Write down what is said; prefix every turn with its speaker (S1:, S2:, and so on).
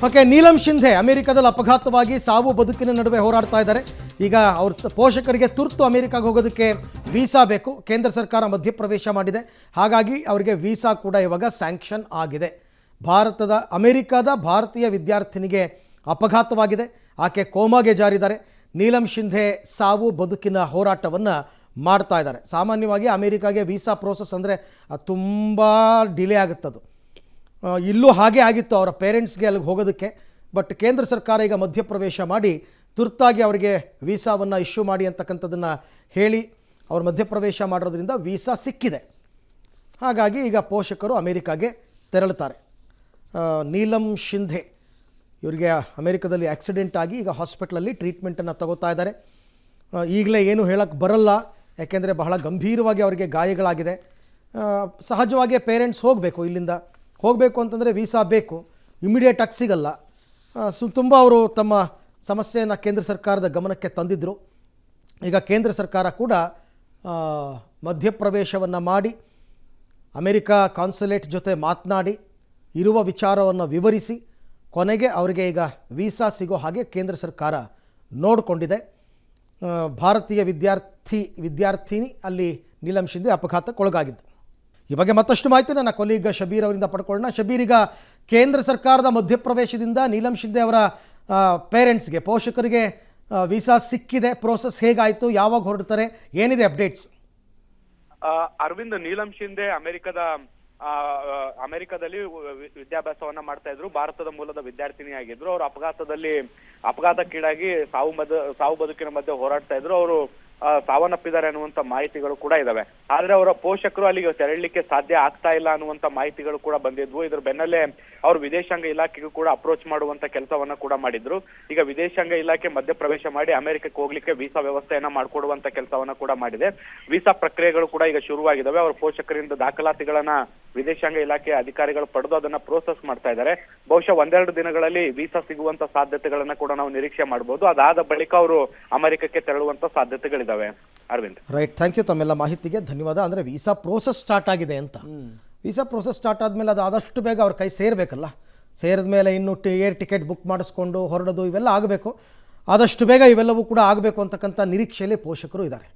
S1: Okay, Neelam Shinde ಅಮೆರಿಕದಲ್ಲಿ ಅಪಘಾತವಾಗಿ ಸಾವು ಬದುಕಿನ ನಡುವೆ ಹೋರಾಡ್ತಾ ಇದ್ದಾರೆ. ಈಗ ಅವ್ರ ಪೋಷಕರಿಗೆ ತುರ್ತು ಅಮೆರಿಕಾಗೆ ಹೋಗೋದಕ್ಕೆ ವೀಸಾ ಬೇಕು. ಕೇಂದ್ರ ಸರ್ಕಾರ ಮಧ್ಯಪ್ರವೇಶ ಮಾಡಿದೆ. ಹಾಗಾಗಿ ಅವರಿಗೆ ವೀಸಾ ಕೂಡ ಇವಾಗ ಸ್ಯಾಂಕ್ಷನ್ ಆಗಿದೆ. ಅಮೆರಿಕದ ಭಾರತೀಯ ವಿದ್ಯಾರ್ಥಿನಿಗೆ ಅಪಘಾತವಾಗಿದೆ. ಆಕೆ ಕೋಮಾಗೆ ಜಾರಿದ್ದಾರೆ. ನೀಲಂ ಶಿಂಧೆ ಸಾವು ಬದುಕಿನ ಹೋರಾಟವನ್ನು ಮಾಡ್ತಾ ಇದ್ದಾರೆ. ಸಾಮಾನ್ಯವಾಗಿ ಅಮೆರಿಕಾಗೆ ವೀಸಾ ಪ್ರೋಸೆಸ್ ಅಂದರೆ ತುಂಬ ಡಿಲೇ ಆಗುತ್ತದು. ಇಲ್ಲೂ ಹಾಗೆ ಆಗಿತ್ತು ಅವರ ಪೇರೆಂಟ್ಸ್ಗೆ ಅಲ್ಲಿಗೆ ಹೋಗೋದಕ್ಕೆ. ಬಟ್ ಕೇಂದ್ರ ಸರ್ಕಾರ ಈಗ ಮಧ್ಯಪ್ರವೇಶ ಮಾಡಿ ತುರ್ತಾಗಿ ಅವರಿಗೆ ವೀಸಾವನ್ನು ಇಶ್ಯೂ ಮಾಡಿ ಅಂತಕ್ಕಂಥದ್ದನ್ನು ಹೇಳಿ ಅವರು ಮಧ್ಯಪ್ರವೇಶ ಮಾಡೋದ್ರಿಂದ ವೀಸಾ ಸಿಕ್ಕಿದೆ. ಹಾಗಾಗಿ ಈಗ ಪೋಷಕರು ಅಮೆರಿಕಾಗೆ ತೆರಳುತ್ತಾರೆ. ನೀಲಂ ಶಿಂಧೆ ಇವರಿಗೆ ಅಮೆರಿಕದಲ್ಲಿ ಆಕ್ಸಿಡೆಂಟ್ ಆಗಿ ಈಗ ಹಾಸ್ಪಿಟ್ಲಲ್ಲಿ ಟ್ರೀಟ್ಮೆಂಟನ್ನು ತಗೋತಾ ಇದ್ದಾರೆ. ಈಗಲೇ ಏನು ಹೇಳಕ್ಕೆ ಬರಲ್ಲ, ಯಾಕೆಂದರೆ ಬಹಳ ಗಂಭೀರವಾಗಿ ಅವರಿಗೆ ಗಾಯಗಳಾಗಿದೆ. ಸಹಜವಾಗಿ ಪೇರೆಂಟ್ಸ್ ಇಲ್ಲಿಂದ ಹೋಗಬೇಕು ಅಂತಂದರೆ ವೀಸಾ ಬೇಕು, ಇಮಿಡಿಯೇಟಾಗಿ ಸಿಗಲ್ಲ. ತುಂಬ ಅವರು ತಮ್ಮ ಸಮಸ್ಯೆಯನ್ನು ಕೇಂದ್ರ ಸರ್ಕಾರದ ಗಮನಕ್ಕೆ ತಂದಿದ್ದರು. ಈಗ ಕೇಂದ್ರ ಸರ್ಕಾರ ಕೂಡ ಮಧ್ಯಪ್ರವೇಶವನ್ನು ಮಾಡಿ ಅಮೆರಿಕ ಕಾನ್ಸುಲೇಟ್ ಜೊತೆ ಮಾತನಾಡಿ ಇರುವ ವಿಚಾರವನ್ನು ವಿವರಿಸಿ ಕೊನೆಗೆ ಅವರಿಗೆ ಈಗ ವೀಸಾ ಸಿಗೋ ಹಾಗೆ ಕೇಂದ್ರ ಸರ್ಕಾರ ನೋಡಿಕೊಂಡಿದೆ. ಭಾರತೀಯ ವಿದ್ಯಾರ್ಥಿನಿ ಅಲ್ಲಿ ನೀಲಂ ಶಿಂಧೆ ಅಪಘಾತಕ್ಕೊಳಗಾಗಿದ್ದು. ಈ ಬಗ್ಗೆ ಮತ್ತಷ್ಟು ಮಾಹಿತಿ ನನ್ನ ಕೊಲೀಗ್ ಶಬೀರ್ ಅವರಿಂದ ಪಡ್ಕೊಳ್ಳೋಣ. ಶಬೀರ್, ಈಗ ಕೇಂದ್ರ ಸರ್ಕಾರದ ಮಧ್ಯಪ್ರವೇಶದಿಂದ ನೀಲಂ ಶಿಂಧೆ ಅವರ ಪೇರೆಂಟ್ಸ್ಗೆ, ಪೋಷಕರಿಗೆ ವೀಸಾ ಸಿಕ್ಕಿದೆ. ಪ್ರೋಸೆಸ್ ಹೇಗಾಯಿತು, ಯಾವಾಗ ಹೊರಡ್ತಾರೆ, ಏನಿದೆ ಅಪ್ಡೇಟ್ಸ್?
S2: ಅರವಿಂದ್, ನೀಲಂ ಶಿಂಧೆ ಅಮೆರಿಕದಲ್ಲಿ ವಿದ್ಯಾಭ್ಯಾಸವನ್ನ ಮಾಡ್ತಾ ಇದ್ರು. ಭಾರತದ ಮೂಲದ ವಿದ್ಯಾರ್ಥಿನಿ ಆಗಿದ್ರು. ಅವರು ಅಪಘಾತಕ್ಕೀಡಾಗಿ ಸಾವು ಬದುಕಿನ ಮಧ್ಯೆ ಹೋರಾಡ್ತಾ ಇದ್ರು. ಅವರು ಸಾವನ್ನಪ್ಪಿದ್ದಾರೆ ಅನ್ನುವಂತ ಮಾಹಿತಿಗಳು ಕೂಡ ಇದಾವೆ. ಆದ್ರೆ ಅವರ ಪೋಷಕರು ಅಲ್ಲಿಗೆ ತೆರಳಲಿಕ್ಕೆ ಸಾಧ್ಯ ಆಗ್ತಾ ಇಲ್ಲ ಅನ್ನುವಂತ ಮಾಹಿತಿಗಳು ಕೂಡ ಬಂದಿದ್ವು. ಇದ್ರ ಬೆನ್ನಲ್ಲೇ ಅವರು ವಿದೇಶಾಂಗ ಇಲಾಖೆಗೂ ಕೂಡ ಅಪ್ರೋಚ್ ಮಾಡುವಂತ ಕೆಲಸವನ್ನ ಕೂಡ ಮಾಡಿದ್ರು. ಈಗ ವಿದೇಶಾಂಗ ಇಲಾಖೆ ಮಧ್ಯಪ್ರವೇಶ ಮಾಡಿ ಅಮೆರಿಕಕ್ಕೆ ಹೋಗ್ಲಿಕ್ಕೆ ವೀಸಾ ವ್ಯವಸ್ಥೆಯನ್ನ ಮಾಡ್ಕೊಡುವಂತ ಕೆಲಸವನ್ನ ಕೂಡ ಮಾಡಿದೆ. ವೀಸಾ ಪ್ರಕ್ರಿಯೆಗಳು ಕೂಡ ಈಗ ಶುರುವಾಗಿದ್ದಾವೆ. ಅವರ ಪೋಷಕರಿಂದ ದಾಖಲಾತಿಗಳನ್ನ ವಿದೇಶಾಂಗ ಇಲಾಖೆ ಅಧಿಕಾರಿಗಳು ಪಡೆದು ಅದನ್ನ ಪ್ರೋಸೆಸ್ ಮಾಡ್ತಾ ಇದ್ದಾರೆ. ಬಹುಶಃ ಒಂದೆರಡು ದಿನಗಳಲ್ಲಿ ವೀಸಾ ಸಿಗುವಂತ ಸಾಧ್ಯತೆಗಳನ್ನ ಕೂಡ ನಾವು ನಿರೀಕ್ಷೆ ಮಾಡಬಹುದು. ಅದಾದ ಬಳಿಕ ಅವರು ಅಮೆರಿಕಕ್ಕೆ ತೆರಳುವಂತ ಸಾಧ್ಯತೆಗಳಿದಾವೆ. ಅರವಿಂದ್,
S1: ರೈಟ್, ಥ್ಯಾಂಕ್ ಯು ತಮ್ಮೆಲ್ಲ ಮಾಹಿತಿಗೆ ಧನ್ಯವಾದ. ಅಂದರೆ ವೀಸಾ ಪ್ರೋಸೆಸ್ ಸ್ಟಾರ್ಟ್ ಆಗಿದೆ ಅಂತ. ವೀಸಾ ಪ್ರೋಸೆಸ್ ಸ್ಟಾರ್ಟ್ ಆದಮೇಲೆ ಅದು ಆದಷ್ಟು ಬೇಗ ಅವ್ರ ಕೈ ಸೇರಬೇಕಲ್ಲ. ಸೇರಿದ ಮೇಲೆ ಇನ್ನು ಏರ್ ಟಿಕೆಟ್ ಬುಕ್ ಮಾಡಿಸ್ಕೊಂಡು ಹೊರಡೋದು ಇವೆಲ್ಲ ಆಗಬೇಕು. ಆದಷ್ಟು ಬೇಗ ಇವೆಲ್ಲವೂ ಕೂಡ ಆಗಬೇಕು ಅಂತಕ್ಕಂಥ ನಿರೀಕ್ಷೆಯಲ್ಲಿ ಪೋಷಕರು ಇದ್ದಾರೆ.